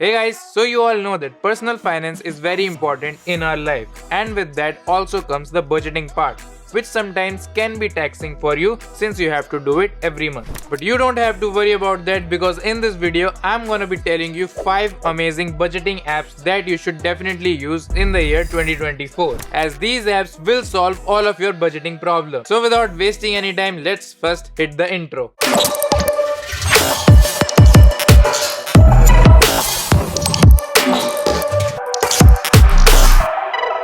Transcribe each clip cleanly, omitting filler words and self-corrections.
Hey guys, so you all know that personal finance is very important in our life, and with that also comes the budgeting part, which sometimes can be taxing for you since you have to do it every month. But you don't have to worry about that, because in this video I'm gonna be telling you 5 amazing budgeting apps that you should definitely use in the year 2024, as these apps will solve all of your budgeting problems. So without wasting any time, let's first hit the intro.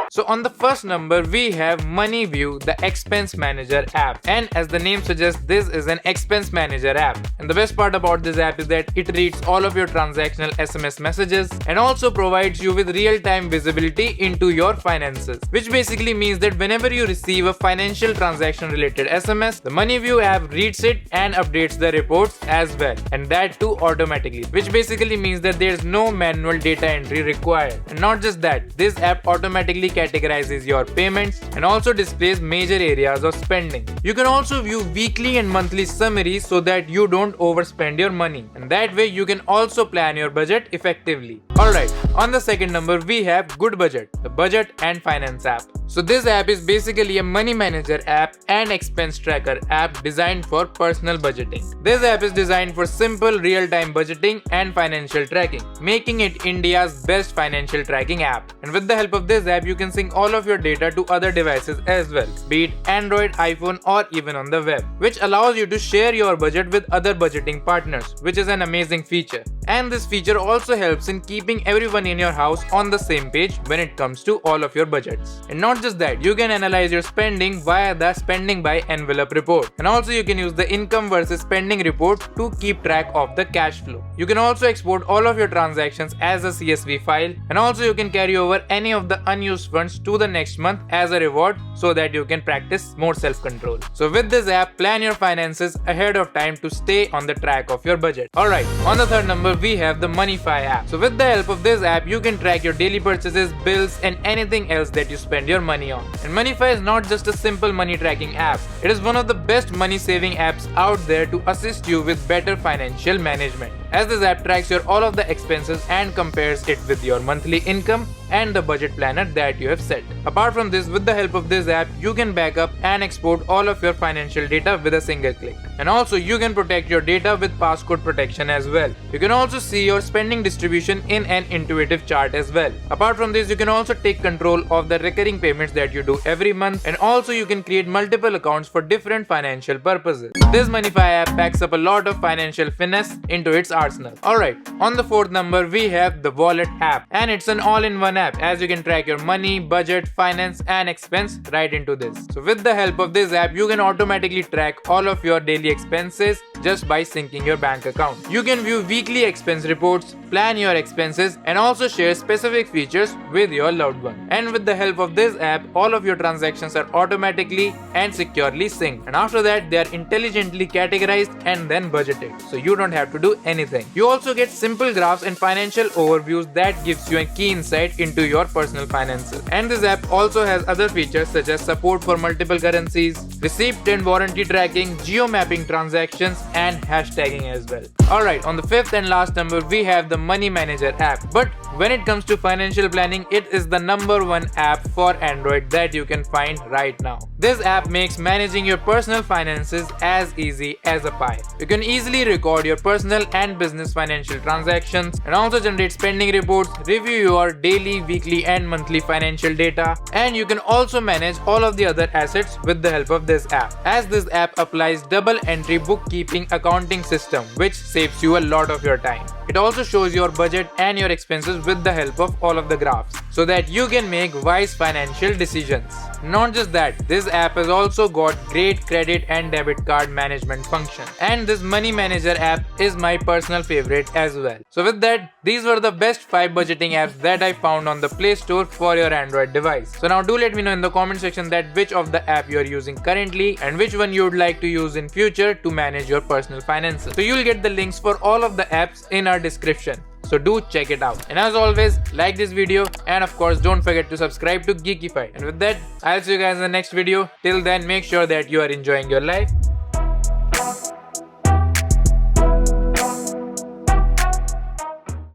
So on the first number we have Monefy, the expense manager app, and as the name suggests, this is an expense manager app. And the best part about this app is that it reads all of your transactional SMS messages and also provides you with real-time visibility into your finances, which basically means that whenever you receive a financial transaction related SMS, the Monefy app reads it and updates the reports as well, and that too automatically, which basically means that there's no manual data entry required. And not just that, this app automatically categorizes your payments and also displays major areas of spending. You can also view weekly and monthly summaries so that you don't overspend your money, and that way you can also plan your budget effectively. Alright, on the second number we have Good Budget, the budget and finance app. So this app is basically a money manager app and expense tracker app designed for personal budgeting. This app is designed for simple real-time budgeting and financial tracking, making it India's best financial tracking app. And with the help of this app, you can sync all of your data to other devices as well, be it Android, iPhone or even on the web, which allows you to share your budget with other budgeting partners, which is an amazing feature. And this feature also helps in keeping everyone in your house on the same page when it comes to all of your budgets. And not just that, you can analyze your spending via the spending by envelope report, and also you can use the income versus spending report to keep track of the cash flow. You can also export all of your transactions as a CSV file, and also you can carry over any of the unused funds to the next month as a reward so that you can practice more self-control. So with this app, plan your finances ahead of time to stay on the track of your budget. Alright, on the third number we have the Monefy app. So with the help of this app, you can track your daily purchases, bills and anything else that you spend your money on. And Monefy is not just a simple money tracking app, it is one of the best money saving apps out there to assist you with better financial management, as this app tracks your all of the expenses and compares it with your monthly income and the budget planner that you have set. Apart from this, with the help of this app, you can back up and export all of your financial data with a single click. And also you can protect your data with passcode protection as well. You can also see your spending distribution in an intuitive chart as well. Apart from this, you can also take control of the recurring payments that you do every month, and also you can create multiple accounts for different financial purposes. This Monefy app packs up a lot of financial finesse into its arsenal. Alright, on the fourth number we have the Wallet app, and it's an all-in-one app, as you can track your money, budget, finance and expense right into this. So with the help of this app, you can automatically track all of your daily expenses just by syncing your bank account. You can view weekly expense reports, plan your expenses and also share specific features with your loved one. And with the help of this app, all of your transactions are automatically and securely synced, and after that they are intelligently categorized and then budgeted, so you don't have to do anything. You also get simple graphs and financial overviews that gives you a key insight into your personal finances. And this app also has other features such as support for multiple currencies, receipt and warranty tracking, geo-mapping transactions and hashtagging as well. Alright, on the fifth and last number we have the Money Manager app. But when it comes to financial planning, it is the #1 app for Android that you can find right now. This app makes managing your personal finances as easy as a pie. You can easily record your personal and business financial transactions and also generate spending reports, review your daily, weekly and monthly financial data, and you can also manage all of the other assets with the help of this app, as this app applies double entry bookkeeping accounting system, which saves you a lot of your time. It also shows your budget and your expenses with the help of all of the graphs, so that you can make wise financial decisions. Not just that, this app has also got great credit and debit card management function, and this Money Manager app is my personal favorite as well. So with that, these were the best 5 budgeting apps that I found on the Play Store for your Android device. So now do let me know in the comment section that which of the app you are using currently and which one you would like to use in future to manage your personal finances. So you'll get the links for all of the apps in our description, so do check it out. And as always, like this video and of course don't forget to subscribe to Geekified. And with that, I'll see you guys in the next video. Till then, make sure that you are enjoying your life